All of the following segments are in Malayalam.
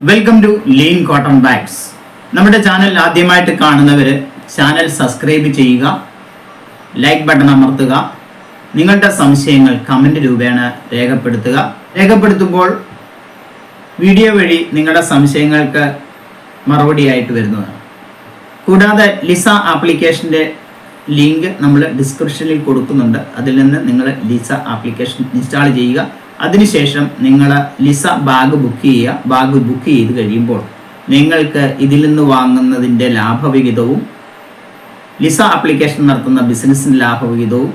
Welcome to lean cotton bags. നമ്മുടെ ചാനൽ ആദ്യമായിട്ട് കാണുന്നവർ ചാനൽ സബ്സ്ക്രൈബ് ചെയ്യുക, ലൈക്ക് ബട്ടൺ അമർത്തുക, നിങ്ങളുടെ സംശയങ്ങൾ കമൻറ്റ് രൂപേണ രേഖപ്പെടുത്തുമ്പോൾ വീഡിയോ വഴി നിങ്ങളുടെ സംശയങ്ങൾക്ക് മറുപടിയായിട്ട് വരുന്നതാണ്. കൂടാതെ ലിസ ആപ്ലിക്കേഷൻ്റെ ലിങ്ക് നമ്മൾ ഡിസ്ക്രിപ്ഷനിൽ കൊടുക്കുന്നുണ്ട്. അതിൽ നിന്ന് നിങ്ങൾ ലിസ ആപ്ലിക്കേഷൻ ഇൻസ്റ്റാൾ ചെയ്യുക. അതിനുശേഷം നിങ്ങൾ ലിസ ബാഗ് ബുക്ക് ചെയ്യുക. ബാഗ് ബുക്ക് ചെയ്ത് കഴിയുമ്പോൾ നിങ്ങൾക്ക് ഇതിൽ നിന്ന് വാങ്ങുന്നതിൻ്റെ ലാഭവിഹിതവും ലിസ ആപ്ലിക്കേഷൻ നടത്തുന്ന ബിസിനസ്സിൻ്റെ ലാഭവിഹിതവും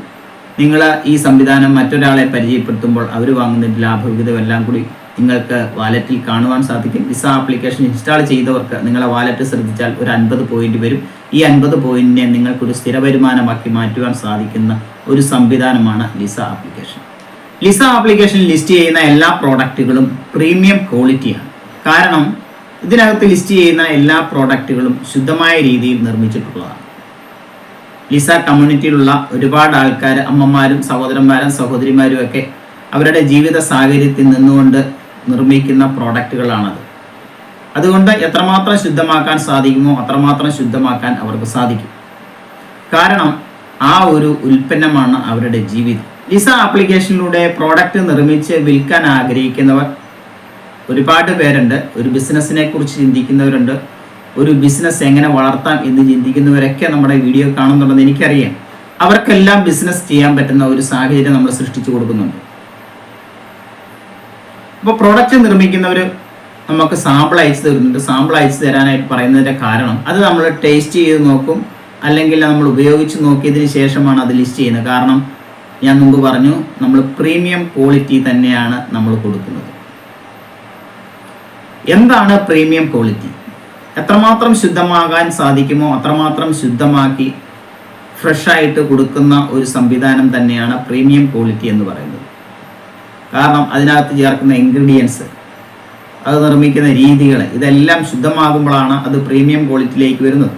നിങ്ങൾ ഈ സംവിധാനം മറ്റൊരാളെ പരിചയപ്പെടുത്തുമ്പോൾ അവർ വാങ്ങുന്നതിൻ്റെ ലാഭവിഹിതവും എല്ലാം കൂടി നിങ്ങൾക്ക് വാലറ്റിൽ കാണുവാൻ സാധിക്കും. ലിസ ആപ്ലിക്കേഷൻ ഇൻസ്റ്റാൾ ചെയ്തവർക്ക് നിങ്ങളെ വാലറ്റ് ശ്രദ്ധിച്ചാൽ ഒരു 50 പോയിന്റ് വരും. ഈ 50 പോയിന്റിനെ നിങ്ങൾക്കൊരു സ്ഥിര വരുമാനമാക്കി മാറ്റുവാൻ സാധിക്കുന്ന ഒരു സംവിധാനമാണ് Lisa application. Lisa application list ചെയ്യുന്ന എല്ലാ പ്രോഡക്റ്റുകളും പ്രീമിയം ക്വാളിറ്റിയാണ്. കാരണം ഇതിനകത്ത് ലിസ്റ്റ് ചെയ്യുന്ന എല്ലാ പ്രോഡക്റ്റുകളും ശുദ്ധമായ രീതിയിൽ നിർമ്മിച്ചിട്ടുള്ളതാണ്. ലിസ കമ്മ്യൂണിറ്റിയിലുള്ള ഒരുപാട് ആൾക്കാർ, അമ്മമാരും സഹോദരന്മാരും സഹോദരിമാരും ഒക്കെ അവരുടെ ജീവിത സാഹചര്യത്തിൽ നിന്നുകൊണ്ട് നിർമ്മിക്കുന്ന പ്രോഡക്റ്റുകളാണത്. അതുകൊണ്ട് എത്രമാത്രം ശുദ്ധമാക്കാൻ സാധിക്കുമോ അത്രമാത്രം ശുദ്ധമാക്കാൻ അവർക്ക് സാധിക്കും. കാരണം ആ ഒരു ഉൽപ്പന്നമാണ് അവരുടെ ജീവിതം. ലിസ ആപ്ലിക്കേഷനിലൂടെ പ്രോഡക്റ്റ് നിർമ്മിച്ച് വിൽക്കാൻ ആഗ്രഹിക്കുന്നവർ ഒരുപാട് പേരുണ്ട്. ഒരു ബിസിനസ്സിനെ കുറിച്ച് ചിന്തിക്കുന്നവരുണ്ട്. ഒരു ബിസിനസ് എങ്ങനെ വളർത്താം എന്ന് ചിന്തിക്കുന്നവരൊക്കെ നമ്മുടെ വീഡിയോ കാണുന്നുണ്ടെന്ന് എനിക്കറിയാം. അവർക്കെല്ലാം ബിസിനസ് ചെയ്യാൻ പറ്റുന്ന ഒരു സാഹചര്യം നമ്മൾ സൃഷ്ടിച്ചു കൊടുക്കുന്നുണ്ട്. അപ്പോൾ പ്രോഡക്റ്റ് നിർമ്മിക്കുന്നവർ നമുക്ക് സാമ്പിൾ അയച്ചു തരുന്നുണ്ട്. സാമ്പിൾ അയച്ചു തരാനായിട്ട് പറയുന്നതിൻ്റെ കാരണം അത് നമ്മൾ ടേസ്റ്റ് ചെയ്ത് നോക്കും, അല്ലെങ്കിൽ നമ്മൾ ഉപയോഗിച്ച് നോക്കിയതിന് ശേഷമാണ് അത് ലിസ്റ്റ് ചെയ്യുന്നത്. കാരണം ഞാൻ മുമ്പ് പറഞ്ഞു, നമ്മൾ പ്രീമിയം ക്വാളിറ്റി തന്നെയാണ് നമ്മൾ കൊടുക്കുന്നത്. എന്താണ് പ്രീമിയം ക്വാളിറ്റി? എത്രമാത്രം ശുദ്ധമാകാൻ സാധിക്കുമോ അത്രമാത്രം ശുദ്ധമാക്കി ഫ്രഷായിട്ട് കൊടുക്കുന്ന ഒരു സംവിധാനം തന്നെയാണ് പ്രീമിയം ക്വാളിറ്റി എന്ന് പറയുന്നത്. കാരണം അതിനകത്ത് ചേർക്കുന്ന ഇൻഗ്രീഡിയൻസ്, അത് നിർമ്മിക്കുന്ന രീതികൾ, ഇതെല്ലാം ശുദ്ധമാകുമ്പോഴാണ് അത് പ്രീമിയം ക്വാളിറ്റിയിലേക്ക് വരുന്നത്.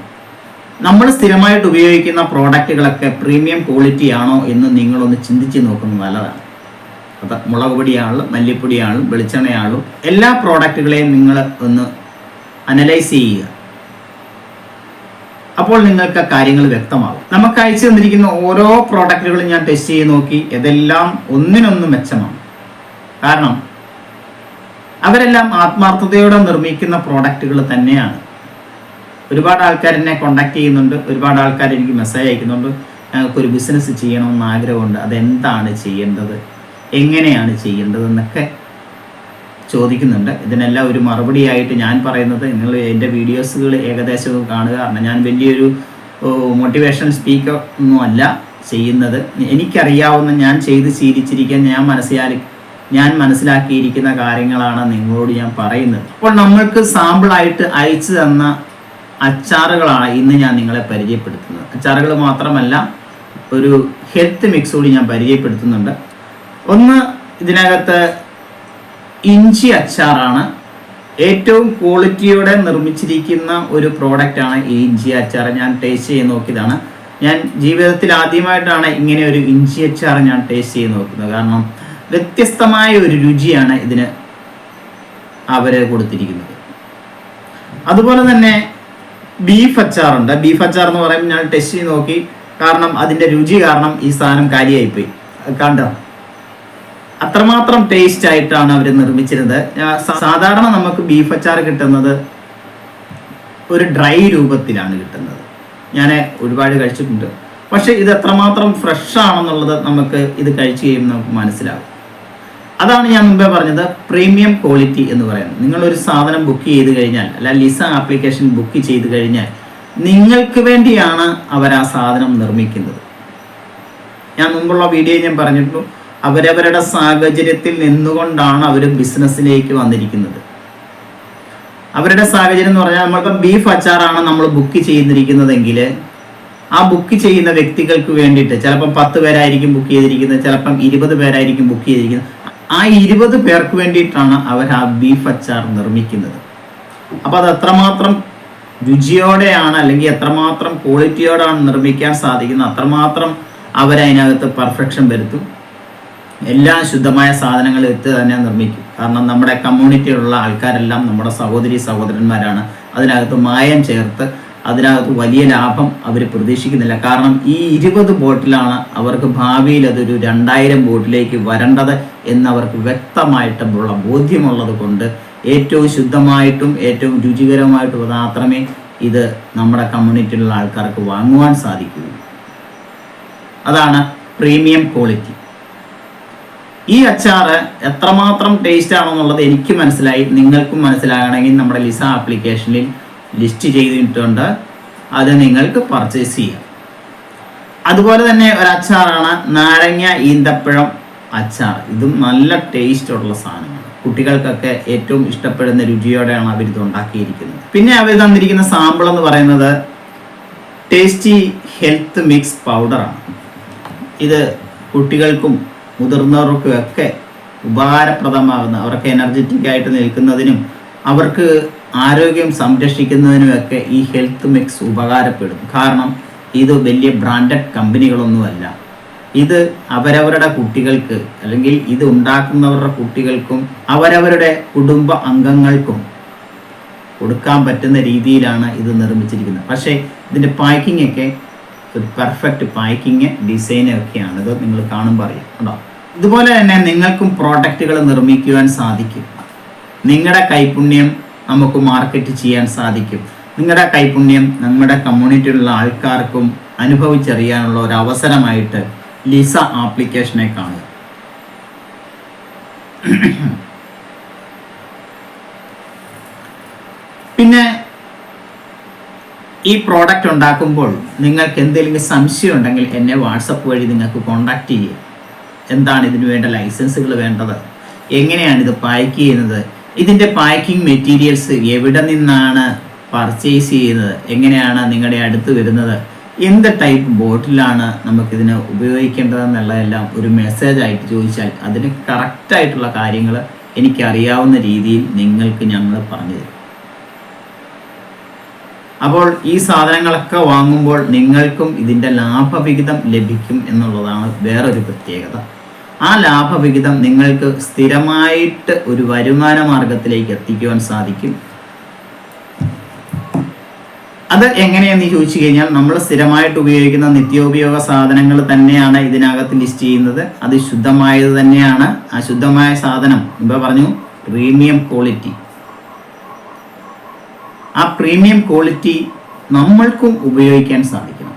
നമ്മൾ സ്ഥിരമായിട്ട് ഉപയോഗിക്കുന്ന പ്രോഡക്റ്റുകളൊക്കെ പ്രീമിയം ക്വാളിറ്റി ആണോ എന്ന് നിങ്ങളൊന്ന് ചിന്തിച്ച് നോക്കുന്നത് നല്ലതാണ്. അത് മുളക് പൊടിയാണെങ്കിലും മല്ലിപ്പൊടിയാണെങ്കിലും വെളിച്ചെണ്ണയാണെങ്കിലും എല്ലാ പ്രോഡക്റ്റുകളെയും നിങ്ങൾ ഒന്ന് അനലൈസ് ചെയ്യുക. അപ്പോൾ നിങ്ങൾക്ക് കാര്യങ്ങൾ വ്യക്തമാകും. നമുക്ക് അയച്ചു തന്നിരിക്കുന്ന ഓരോ പ്രോഡക്റ്റുകളും ഞാൻ ടെസ്റ്റ് ചെയ്ത് നോക്കി. ഇതെല്ലാം ഒന്നിനൊന്ന് മെച്ചമാണ്. കാരണം അവരെല്ലാം ആത്മാർത്ഥതയോടെ നിർമ്മിക്കുന്ന പ്രോഡക്റ്റുകൾ തന്നെയാണ്. ഒരുപാട് ആൾക്കാർ എന്നെ കോണ്ടാക്ട് ചെയ്യുന്നുണ്ട്. ഒരുപാട് ആൾക്കാർ എനിക്ക് മെസ്സേജ് അയക്കുന്നുണ്ട്. ഞങ്ങൾക്കൊരു ബിസിനസ് ചെയ്യണമെന്ന് ആഗ്രഹമുണ്ട്, അതെന്താണ് ചെയ്യേണ്ടത്, എങ്ങനെയാണ് ചെയ്യേണ്ടതെന്നൊക്കെ ചോദിക്കുന്നുണ്ട്. ഇതിനെല്ലാം ഒരു മറുപടിയായിട്ട് ഞാൻ പറയുന്നത്, നിങ്ങൾ എൻ്റെ വീഡിയോസുകൾ ഏകദേശം കാണുക. കാരണം ഞാൻ വലിയൊരു മോട്ടിവേഷൻ സ്പീക്കർ ഒന്നും അല്ല ചെയ്യുന്നത്. എനിക്കറിയാവുന്ന, ഞാൻ ചെയ്ത് ശീലിച്ചിരിക്കാൻ ഞാൻ മനസ്സിലാക്കിയിരിക്കുന്ന കാര്യങ്ങളാണ് നിങ്ങളോട് ഞാൻ പറയുന്നത്. അപ്പോൾ നമ്മൾക്ക് സാമ്പിളായിട്ട് അയച്ചു തന്ന അച്ചാറുകളാണ് ഇന്ന് ഞാൻ നിങ്ങളെ പരിചയപ്പെടുത്തുന്നത്. അച്ചാറുകൾ മാത്രമല്ല, ഒരു ഹെൽത്ത് മിക്സ് കൂടി ഞാൻ പരിചയപ്പെടുത്തുന്നുണ്ട്. ഒന്ന്, ഇതിനകത്ത് ഇഞ്ചി അച്ചാറാണ്. ഏറ്റവും ക്വാളിറ്റിയോടെ നിർമ്മിച്ചിരിക്കുന്ന ഒരു പ്രോഡക്റ്റാണ് ഈ ഇഞ്ചി അച്ചാർ. ഞാൻ ടേസ്റ്റ് ചെയ്ത് നോക്കിയതാണ്. ഞാൻ ജീവിതത്തിൽ ആദ്യമായിട്ടാണ് ഇങ്ങനെ ഒരു ഇഞ്ചി അച്ചാർ ഞാൻ ടേസ്റ്റ് ചെയ്ത് നോക്കുന്നത്. കാരണം വ്യത്യസ്തമായ ഒരു രുചിയാണ് ഇതിന് അവർ കൊടുത്തിരിക്കുന്നത്. അതുപോലെ തന്നെ ബീഫ് അച്ചാറുണ്ട്. ബീഫ് അച്ചാർ എന്ന് പറയുമ്പോൾ ഞാൻ ടെസ്റ്റ് ചെയ്ത് നോക്കി. കാരണം അതിൻ്റെ രുചി കാരണം ഈ സാധനം കാര്യമായിപ്പോയി. കണ്ടോ, അത്രമാത്രം ടേസ്റ്റ് ആയിട്ടാണ് അവർ നിർമ്മിച്ചിരുന്നത്. സാധാരണ നമുക്ക് ബീഫ് അച്ചാർ കിട്ടുന്നത് ഒരു ഡ്രൈ രൂപത്തിലാണ് കിട്ടുന്നത്. ഞാൻ ഒരുപാട് കഴിച്ചിട്ടുണ്ട്. പക്ഷെ ഇത് എത്രമാത്രം ഫ്രഷ് ആണെന്നുള്ളത് നമുക്ക് ഇത് കഴിച്ചു കഴിയുമ്പോൾ നമുക്ക് മനസ്സിലാവും. അതാണ് ഞാൻ മുമ്പേ പറഞ്ഞത്, പ്രീമിയം ക്വാളിറ്റി എന്ന് പറയുന്നത്. നിങ്ങളൊരു സാധനം ബുക്ക് ചെയ്ത് കഴിഞ്ഞാൽ, അല്ല ലിസ ആപ്ലിക്കേഷൻ ബുക്ക് ചെയ്ത് കഴിഞ്ഞാൽ, നിങ്ങൾക്ക് വേണ്ടിയാണ് അവർ ആ സാധനം നിർമ്മിക്കുന്നത്. ഞാൻ മുമ്പുള്ള വീഡിയോ ഞാൻ പറഞ്ഞിട്ടുള്ളൂ, അവരവരുടെ സാഹചര്യത്തിൽ നിന്നുകൊണ്ടാണ് അവർ ബിസിനസ്സിലേക്ക് വന്നിരിക്കുന്നത്. അവരുടെ സാഹചര്യം എന്ന് പറഞ്ഞാൽ, നമ്മൾക്ക് ബീഫ് അച്ചാറാണ് നമ്മൾ ബുക്ക് ചെയ്തിരിക്കുന്നതെങ്കിൽ ആ ബുക്ക് ചെയ്യുന്ന വ്യക്തികൾക്ക് വേണ്ടിയിട്ട് ചിലപ്പം 10 പേരായിരിക്കും ബുക്ക് ചെയ്തിരിക്കുന്നത്, ചിലപ്പം 20 പേരായിരിക്കും ബുക്ക് ചെയ്തിരിക്കുന്നത്. ആ 20 പേർക്ക് വേണ്ടിയിട്ടാണ് അവർ ആ ബീഫ് അച്ചാർ നിർമ്മിക്കുന്നത്. അപ്പോൾ അത് എത്രമാത്രം രുചിയോടെയാണ്, അല്ലെങ്കിൽ എത്രമാത്രം ക്വാളിറ്റിയോടാണ് നിർമ്മിക്കാൻ സാധിക്കുന്നത്, അത്രമാത്രം അവരതിനകത്ത് പെർഫെക്ഷൻ വരുത്തും. എല്ലാ ശുദ്ധമായ സാധനങ്ങൾ എടുത്ത് തന്നെ നിർമ്മിക്കും. കാരണം നമ്മുടെ കമ്മ്യൂണിറ്റിയിലുള്ള ആൾക്കാരെല്ലാം നമ്മുടെ സഹോദരി സഹോദരന്മാരാണ്. അതിനകത്ത് മായം ചേർത്ത് അതിനകത്ത് വലിയ ലാഭം അവർ പ്രതീക്ഷിക്കുന്നില്ല. കാരണം ഈ 20 ബോട്ടിലാണ് അവർക്ക് ഭാവിയിൽ അതൊരു 2000 ബോട്ടിലേക്ക് വരേണ്ടത് എന്നവർക്ക് വ്യക്തമായിട്ടുള്ള ബോധ്യമുള്ളത് കൊണ്ട് ഏറ്റവും ശുദ്ധമായിട്ടും ഏറ്റവും രുചികരമായിട്ടും മാത്രമേ ഇത് നമ്മുടെ കമ്മ്യൂണിറ്റിയിലുള്ള ആൾക്കാർക്ക് വാങ്ങുവാൻ സാധിക്കുകയുള്ളൂ. അതാണ് പ്രീമിയം ക്വാളിറ്റി. ഈ അച്ചാറ് എത്രമാത്രം ടേസ്റ്റ് ആണെന്നുള്ളത് എനിക്ക് മനസ്സിലായി. നിങ്ങൾക്കും മനസ്സിലാകണമെങ്കിൽ നമ്മുടെ ലിസ ആപ്ലിക്കേഷനിൽ ലിസ്റ്റ് ചെയ്തിട്ടുണ്ട്, അത് നിങ്ങൾക്ക് പർച്ചേസ് ചെയ്യാം. അതുപോലെ തന്നെ ഒരു അച്ചാറാണ് നാരങ്ങ ഈന്തപ്പഴം അച്ചാർ. ഇതും നല്ല ടേസ്റ്റ് ഉള്ള സാധനമാണ്. കുട്ടികൾക്കൊക്കെ ഏറ്റവും ഇഷ്ടപ്പെടുന്ന രുചിയോടെയാണ് അവരിത് ഉണ്ടാക്കിയിരിക്കുന്നത്. പിന്നെ അവർ തന്നിരിക്കുന്ന സാമ്പിൾ എന്ന് പറയുന്നത് ടേസ്റ്റി ഹെൽത്ത് മിക്സ് പൗഡറാണ്. ഇത് കുട്ടികൾക്കും മുതിർന്നവർക്കും ഒക്കെ ഉപകാരപ്രദമാകുന്ന, അവർക്ക് എനർജറ്റിക് ആയിട്ട് നിൽക്കുന്നതിനും അവർക്ക് ആരോഗ്യം സംരക്ഷിക്കുന്നതിനുമൊക്കെ ഈ ഹെൽത്ത് മിക്സ് ഉപകാരപ്പെടും. കാരണം ഇത് വലിയ ബ്രാൻഡഡ് കമ്പനികളൊന്നുമല്ല. ഇത് അവരവരുടെ കുട്ടികൾക്ക് അല്ലെങ്കിൽ ഇത് ഉണ്ടാക്കുന്നവരുടെ കുട്ടികൾക്കും അവരവരുടെ കുടുംബ അംഗങ്ങൾക്കും കൊടുക്കാൻ പറ്റുന്ന രീതിയിലാണ് ഇത് നിർമ്മിച്ചിരിക്കുന്നത്. പക്ഷേ ഇതിൻ്റെ പാക്കിംഗ് ഒക്കെ ഒരു പെർഫെക്റ്റ് പാക്കിങ് ഡിസൈനൊക്കെയാണ്. ഇത് നിങ്ങൾ കാണുമ്പോൾ അറിയാം കേട്ടോ. ഇതുപോലെ തന്നെ നിങ്ങൾക്കും പ്രോഡക്റ്റുകൾ നിർമ്മിക്കുവാൻ സാധിക്കും. നിങ്ങളുടെ കൈപുണ്യം നമുക്ക് മാർക്കറ്റ് ചെയ്യാൻ സാധിക്കും. നിങ്ങളുടെ കൈപുണ്യം നമ്മുടെ കമ്മ്യൂണിറ്റിയിലുള്ള ആൾക്കാർക്കും അനുഭവിച്ചറിയാനുള്ള ഒരു അവസരമായിട്ട് ലിസ ആപ്ലിക്കേഷനെ കാണുക. പിന്നെ ഈ പ്രോഡക്റ്റ് ഉണ്ടാക്കുമ്പോൾ നിങ്ങൾക്ക് എന്തെങ്കിലും സംശയം ഉണ്ടെങ്കിൽ എന്നെ വാട്സപ്പ് വഴി നിങ്ങൾക്ക് കോൺടാക്റ്റ് ചെയ്യുക. എന്താണ് ഇതിന് വേണ്ട ലൈസൻസുകൾ വേണ്ടത്, എങ്ങനെയാണ് ഇത് പാക്ക് ചെയ്യുന്നത്, ഇതിൻ്റെ പാക്കിംഗ് മെറ്റീരിയൽസ് എവിടെ നിന്നാണ് പർച്ചേസ് ചെയ്യുന്നത്, എങ്ങനെയാണ് നിങ്ങളുടെ അടുത്ത് വരുന്നത്, എന്ത് ടൈപ്പ് ബോട്ടിലാണ് നമുക്കിതിന് ഉപയോഗിക്കേണ്ടതെന്നുള്ളതെല്ലാം ഒരു മെസ്സേജ് ആയിട്ട് ചോദിച്ചാൽ അതിന് കറക്റ്റായിട്ടുള്ള കാര്യങ്ങൾ എനിക്കറിയാവുന്ന രീതിയിൽ നിങ്ങൾക്ക് ഞങ്ങൾ പറഞ്ഞു തരും. അപ്പോൾ ഈ സാധനങ്ങളൊക്കെ വാങ്ങുമ്പോൾ നിങ്ങൾക്കും ഇതിൻ്റെ ലാഭവിഹിതം ലഭിക്കും എന്നുള്ളതാണ് വേറൊരു പ്രത്യേകത. ആ ലാഭവിഹിതം നിങ്ങൾക്ക് സ്ഥിരമായിട്ട് ഒരു വരുമാന മാർഗത്തിലേക്ക് എത്തിക്കുവാൻ സാധിക്കും. അത് എങ്ങനെയെന്ന് ചോദിച്ചു കഴിഞ്ഞാൽ നമ്മൾ സ്ഥിരമായിട്ട് ഉപയോഗിക്കുന്ന നിത്യോപയോഗ സാധനങ്ങൾ തന്നെയാണ് ഇതിനകത്ത് ലിസ്റ്റ് ചെയ്യുന്നത്. അത് ശുദ്ധമായത് തന്നെയാണ്. ആ ശുദ്ധമായ സാധനം മുമ്പ് പറഞ്ഞു പ്രീമിയം ക്വാളിറ്റി. ആ പ്രീമിയം ക്വാളിറ്റി നമ്മൾക്കും ഉപയോഗിക്കാൻ സാധിക്കണം.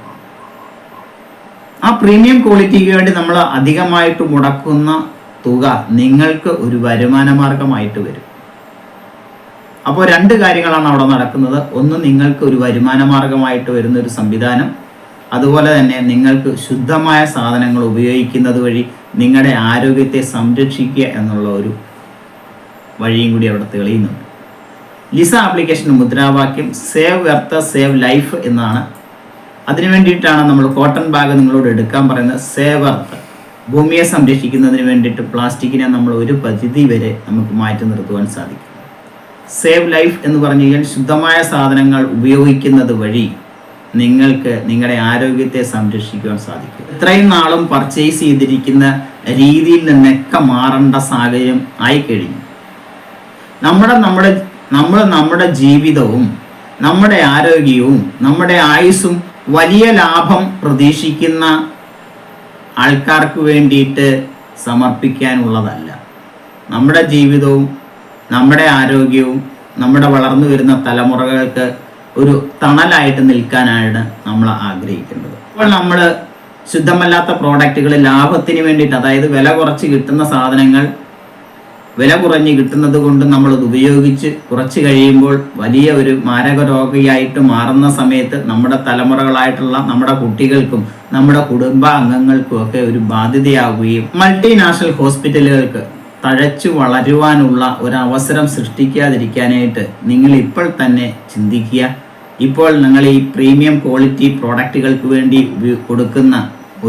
ആ പ്രീമിയം ക്വാളിറ്റിക്ക് വേണ്ടി നമ്മൾ അധികമായിട്ട് മുടക്കുന്ന തുക നിങ്ങൾക്ക് ഒരു വരുമാന മാർഗമായിട്ട് വരും. അപ്പോൾ രണ്ട് കാര്യങ്ങളാണ് അവിടെ നടക്കുന്നത്. ഒന്ന്, നിങ്ങൾക്ക് ഒരു വരുമാന മാർഗമായിട്ട് വരുന്ന ഒരു സംവിധാനം. അതുപോലെ തന്നെ നിങ്ങൾക്ക് ശുദ്ധമായ സാധനങ്ങൾ ഉപയോഗിക്കുന്നത് വഴി നിങ്ങളുടെ ആരോഗ്യത്തെ സംരക്ഷിക്കുക എന്നുള്ള ഒരു വഴിയും കൂടി അവിടെ തെളിയുന്നുണ്ട്. ലിസ ആപ്ലിക്കേഷൻ മുദ്രാവാക്യം സേവ് എർത്ത് സേവ് ലൈഫ് എന്നാണ്. അതിനു വേണ്ടിയിട്ടാണ് നമ്മൾ കോട്ടൺ ബാഗ് നിങ്ങളോട് എടുക്കാൻ പറയുന്നത്. സേവ് എർത്ത്, ഭൂമിയെ സംരക്ഷിക്കുന്നതിന് വേണ്ടിയിട്ട് പ്ലാസ്റ്റിക്കിനെ നമ്മൾ ഒരു പരിധി വരെ നമുക്ക് മാറ്റി നിർത്തുവാൻ സാധിക്കും. സേവ് ലൈഫ് എന്ന് പറഞ്ഞു കഴിഞ്ഞാൽ ശുദ്ധമായ സാധനങ്ങൾ ഉപയോഗിക്കുന്നത് വഴി നിങ്ങൾക്ക് നിങ്ങളുടെ ആരോഗ്യത്തെ സംരക്ഷിക്കുവാൻ സാധിക്കും. ഇത്രയും നാളും പർച്ചേസ് ചെയ്തിരിക്കുന്ന രീതിയിൽ നിന്നൊക്കെ മാറേണ്ട സാഹചര്യം ആയിക്കഴിഞ്ഞു. നമ്മുടെ ജീവിതവും നമ്മുടെ ആരോഗ്യവും നമ്മുടെ ആയുസ്സും വലിയ ലാഭം പ്രതീക്ഷിക്കുന്ന ആൾക്കാർക്ക് വേണ്ടിയിട്ട് സമർപ്പിക്കാനുള്ളതല്ല. നമ്മുടെ ജീവിതവും നമ്മുടെ ആരോഗ്യവും നമ്മുടെ വളർന്നു വരുന്ന തലമുറകൾക്ക് ഒരു തണലായിട്ട് നിൽക്കാനാണ് നമ്മൾ ആഗ്രഹിക്കുന്നത്. അപ്പോൾ നമ്മൾ ശുദ്ധമല്ലാത്ത പ്രോഡക്റ്റുകൾ ലാഭത്തിന് വേണ്ടിയിട്ട്, അതായത് വില കുറച്ച് കിട്ടുന്ന സാധനങ്ങൾ വില കുറഞ്ഞ് കിട്ടുന്നത് കൊണ്ട് നമ്മളത് ഉപയോഗിച്ച് കുറച്ച് കഴിയുമ്പോൾ വലിയ ഒരു മാരക രോഗിയായിട്ട് മാറുന്ന സമയത്ത് നമ്മുടെ തലമുറകളായിട്ടുള്ള നമ്മുടെ കുട്ടികൾക്കും നമ്മുടെ കുടുംബാംഗങ്ങൾക്കും ഒക്കെ ഒരു ബാധ്യതയാവുകയും മൾട്ടിനാഷണൽ ഹോസ്പിറ്റലുകൾക്ക് തഴച്ചു വളരുവാനുള്ള ഒരവസരം സൃഷ്ടിക്കാതിരിക്കാനായിട്ട് നിങ്ങൾ ഇപ്പോൾ തന്നെ ചിന്തിക്കുക. ഇപ്പോൾ നിങ്ങൾ ഈ പ്രീമിയം ക്വാളിറ്റി പ്രോഡക്റ്റുകൾക്ക് വേണ്ടി കൊടുക്കുന്ന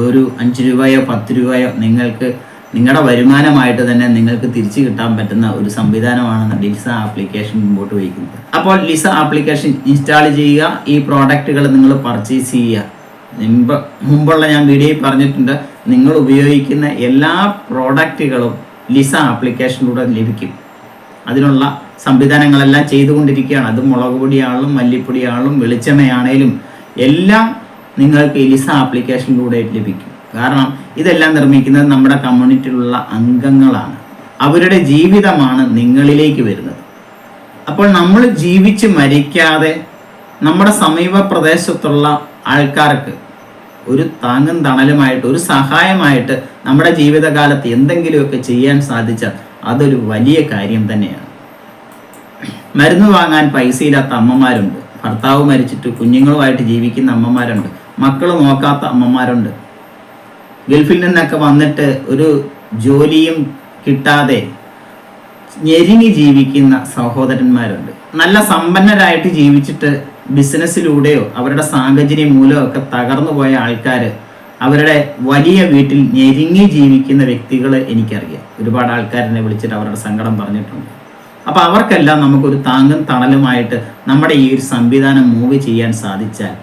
ഒരു 5 രൂപയോ 10 രൂപയോ നിങ്ങൾക്ക് നിങ്ങളുടെ വരുമാനമായിട്ട് തന്നെ നിങ്ങൾക്ക് തിരിച്ചു കിട്ടാൻ പറ്റുന്ന ഒരു സംവിധാനമാണ് ലിസ ആപ്ലിക്കേഷൻ മുമ്പോട്ട് വയ്ക്കുന്നത്. അപ്പോൾ ലിസ ആപ്ലിക്കേഷൻ ഇൻസ്റ്റാൾ ചെയ്യുക, ഈ പ്രോഡക്റ്റുകൾ നിങ്ങൾ പർച്ചേസ് ചെയ്യുക. മുമ്പുള്ള ഞാൻ വീഡിയോയിൽ പറഞ്ഞിട്ടുണ്ട്, നിങ്ങൾ ഉപയോഗിക്കുന്ന എല്ലാ പ്രോഡക്റ്റുകളും ലിസ ആപ്ലിക്കേഷനിലൂടെ ലഭിക്കും. അതിനുള്ള സംവിധാനങ്ങളെല്ലാം ചെയ്തുകൊണ്ടിരിക്കുകയാണ്. അത് മുളക് പൊടിയാണെങ്കിലും മല്ലിപ്പൊടിയാണെങ്കിലും വെളിച്ചെണ്ണയാണേലും എല്ലാം നിങ്ങൾക്ക് ലിസ ആപ്ലിക്കേഷനിലൂടെ ലഭിക്കും. കാരണം ഇതെല്ലാം നിർമ്മിക്കുന്നത് നമ്മുടെ കമ്മ്യൂണിറ്റിയിലുള്ള അംഗങ്ങളാണ്. അവരുടെ ജീവിതമാണ് നിങ്ങളിലേക്ക് വരുന്നത്. അപ്പോൾ നമ്മൾ ജീവിച്ച് മരിക്കാതെ നമ്മുടെ സമീപ പ്രദേശത്തുള്ള ആൾക്കാർക്ക് ഒരു താങ്ങും തണലുമായിട്ട്, ഒരു സഹായമായിട്ട് നമ്മുടെ ജീവിതകാലത്ത് എന്തെങ്കിലുമൊക്കെ ചെയ്യാൻ സാധിച്ചാൽ അതൊരു വലിയ കാര്യം തന്നെയാണ്. മരുന്ന് വാങ്ങാൻ പൈസയില്ലാത്ത അമ്മമാരുണ്ട്, ഭർത്താവ് മരിച്ചിട്ട് കുഞ്ഞുങ്ങളുമായിട്ട് ജീവിക്കുന്ന അമ്മമാരുണ്ട്, മക്കൾ നോക്കാത്ത അമ്മമാരുണ്ട്, ഗൾഫിൽ നിന്നൊക്കെ വന്നിട്ട് ഒരു ജോലിയും കിട്ടാതെ ഞെരുങ്ങി ജീവിക്കുന്ന സഹോദരന്മാരുണ്ട്. നല്ല സമ്പന്നരായിട്ട് ജീവിച്ചിട്ട് ബിസിനസ്സിലൂടെയോ അവരുടെ സാഹചര്യം മൂലമോ ഒക്കെ തകർന്നു പോയ ആൾക്കാർ അവരുടെ വലിയ വീട്ടിൽ ഞെരുങ്ങി ജീവിക്കുന്ന വ്യക്തികളെ എനിക്കറിയാം. ഒരുപാട് ആൾക്കാരെന്നെ വിളിച്ചിട്ട് അവരുടെ സങ്കടം പറഞ്ഞിട്ടുണ്ട്. അപ്പോൾ അവർക്കെല്ലാം നമുക്കൊരു താങ്ങും തണലുമായിട്ട് നമ്മുടെ ഈ ഒരു സംവിധാനം മൂവ് ചെയ്യാൻ സാധിച്ചാൽ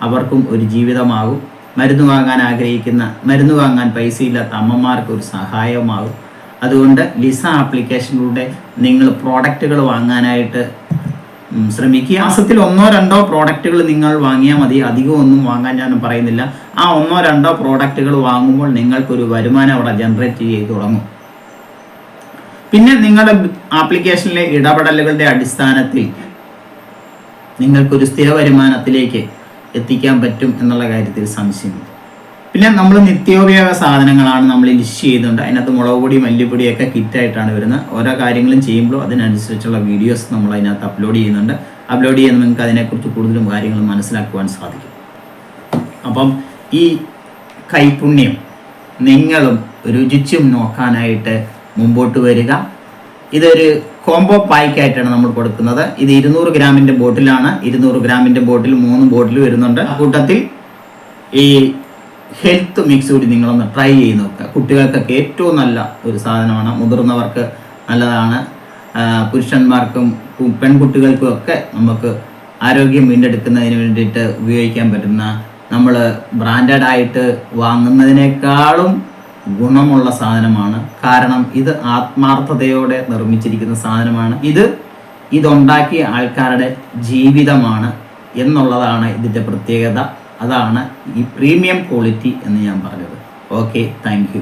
അവർക്കും ഒരു ജീവിതമാകും. മരുന്ന് വാങ്ങാൻ ആഗ്രഹിക്കുന്ന, മരുന്ന് വാങ്ങാൻ പൈസയില്ലാത്ത അമ്മമാർക്ക് ഒരു സഹായമാകും. അതുകൊണ്ട് ലിസ ആപ്ലിക്കേഷനിലൂടെ നിങ്ങൾ പ്രോഡക്റ്റുകൾ വാങ്ങാനായിട്ട് ശ്രമിക്കുക. മാസത്തിൽ 1-2 പ്രോഡക്റ്റുകൾ നിങ്ങൾ വാങ്ങിയാൽ മതി. അധികം ഒന്നും വാങ്ങാൻ ഞാൻ പറയുന്നില്ല. ആ 1-2 പ്രോഡക്റ്റുകൾ വാങ്ങുമ്പോൾ നിങ്ങൾക്കൊരു വരുമാനം അവിടെ ജനറേറ്റ് ചെയ്ത് തുടങ്ങും. പിന്നെ നിങ്ങളുടെ ആപ്ലിക്കേഷനിലെ ഇടപെടലുകളുടെ അടിസ്ഥാനത്തിൽ നിങ്ങൾക്കൊരു സ്ഥിര വരുമാനത്തിലേക്ക് എത്തിക്കാൻ പറ്റും എന്നുള്ള കാര്യത്തിൽ സംശയമില്ല. പിന്നെ നമ്മൾ നിത്യോപയോഗ സാധനങ്ങളാണ് നമ്മൾ ലിസ്റ്റ് ചെയ്യുന്നുണ്ട്. അതിനകത്ത് മുളക് പൊടി മല്ലിപ്പൊടിയൊക്കെ കിറ്റായിട്ടാണ് വരുന്നത്. ഓരോ കാര്യങ്ങളും ചെയ്യുമ്പോഴും അതിനനുസരിച്ചുള്ള വീഡിയോസ് നമ്മൾ അതിനകത്ത് അപ്ലോഡ് ചെയ്യുന്നുണ്ട്. അപ്ലോഡ് ചെയ്യുന്ന നിങ്ങൾക്ക് അതിനെക്കുറിച്ച് കൂടുതലും കാര്യങ്ങൾ മനസ്സിലാക്കുവാൻ സാധിക്കും. അപ്പം ഈ കൈപുണ്യം നിങ്ങളും രുചിച്ചും നോക്കാനായിട്ട് മുമ്പോട്ട് വരിക. ഇതൊരു കോംബോ പായ്ക്കായിട്ടാണ് നമ്മൾ കൊടുക്കുന്നത്. ഇത് 200 ഗ്രാമിൻ്റെ ബോട്ടിലാണ്. 200 ഗ്രാമിൻ്റെ ബോട്ടിൽ 3 ബോട്ടിൽ വരുന്നുണ്ട്. കൂട്ടത്തിൽ ഈ ഹെൽത്ത് മിക്സ് കൂടി നിങ്ങളൊന്ന് ട്രൈ ചെയ്ത് നോക്കുക. കുട്ടികൾക്കൊക്കെ ഏറ്റവും നല്ല ഒരു സാധനമാണ്, മുതിർന്നവർക്ക് നല്ലതാണ്, പുരുഷന്മാർക്കും പെൺകുട്ടികൾക്കും ഒക്കെ നമുക്ക് ആരോഗ്യം വീണ്ടെടുക്കുന്നതിന് വേണ്ടിയിട്ട് ഉപയോഗിക്കാൻ പറ്റുന്ന, നമ്മൾ ബ്രാൻഡഡ് ആയിട്ട് വാങ്ങുന്നതിനേക്കാളും ഗുണമുള്ള സാധനമാണ്. കാരണം ഇത് ആത്മാർത്ഥതയോടെ നിർമ്മിച്ചിരിക്കുന്ന സാധനമാണ്. ഇതുണ്ടാക്കിയ ആൾക്കാരുടെ ജീവിതമാണ് എന്നുള്ളതാണ് ഇതിൻ്റെ പ്രത്യേകത. അതാണ് ഈ പ്രീമിയം ക്വാളിറ്റി എന്ന് ഞാൻ പറഞ്ഞത്. Okay, thank you.